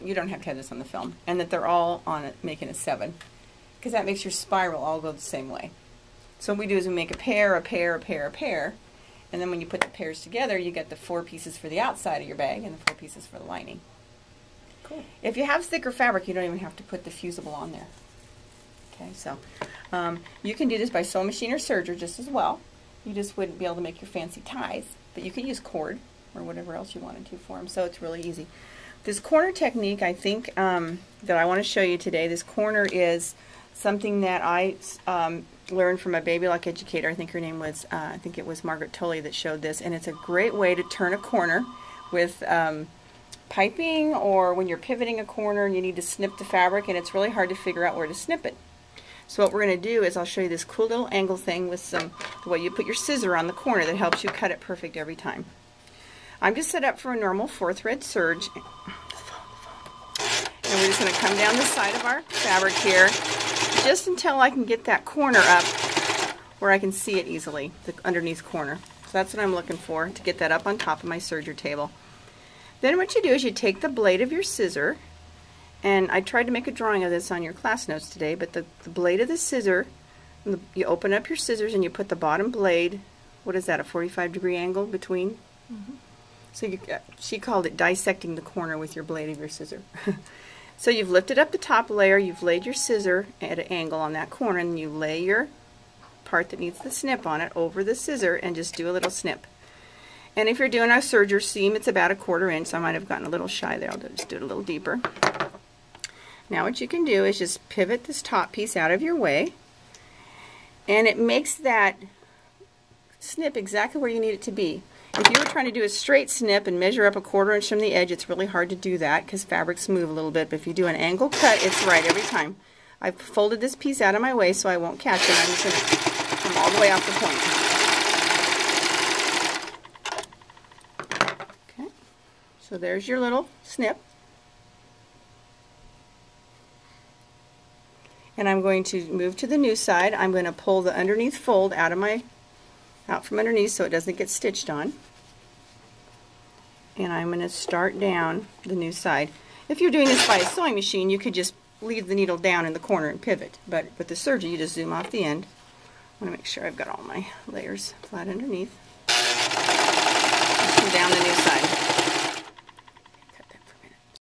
you don't have to have this on the film, and that they're all on it, making a 7, because that makes your spiral all go the same way. So what we do is we make a pair, a pair, a pair, a pair, and then when you put the pairs together, you get the 4 pieces for the outside of your bag and the 4 pieces for the lining. Cool. If you have thicker fabric, you don't even have to put the fusible on there. Okay, so you can do this by sewing machine or serger just as well. You just wouldn't be able to make your fancy ties, but you could use cord or whatever else you wanted to for them, so it's really easy. This corner technique, I think, that I want to show you today, this corner is something that I learned from a baby lock educator. I think her name was, I think it was Margaret Tolley that showed this, and it's a great way to turn a corner with piping, or when you're pivoting a corner and you need to snip the fabric and it's really hard to figure out where to snip it. So what we're going to do is I'll show you this cool little angle thing with the way you put your scissor on the corner that helps you cut it perfect every time. I'm just set up for a normal 4-thread serge, and we're just going to come down the side of our fabric here just until I can get that corner up where I can see it easily, the underneath corner. So that's what I'm looking for, to get that up on top of my serger table. Then what you do is you take the blade of your scissor, and I tried to make a drawing of this on your class notes today, but the blade of the scissor, you open up your scissors and you put the bottom blade, what is that, a 45-degree angle between? Mm-hmm. So she called it dissecting the corner with your blade of your scissor. So you've lifted up the top layer, you've laid your scissor at an angle on that corner, and you lay your part that needs the snip on it over the scissor and just do a little snip. And if you're doing a serger seam, it's about a 1/4 inch, so I might have gotten a little shy there. I'll just do it a little deeper. Now what you can do is just pivot this top piece out of your way, and it makes that snip exactly where you need it to be. If you were trying to do a straight snip and measure up a 1/4 inch from the edge, it's really hard to do that because fabrics move a little bit, but if you do an angle cut, it's right every time. I've folded this piece out of my way so I won't catch it. I'm just going to come all the way off the point. Okay, so there's your little snip. And I'm going to move to the new side. I'm going to pull the underneath fold out from underneath so it doesn't get stitched on. And I'm going to start down the new side. If you're doing this by a sewing machine, you could just leave the needle down in the corner and pivot. But with the serger, you just zoom off the end. I want to make sure I've got all my layers flat underneath. Just come down the new side.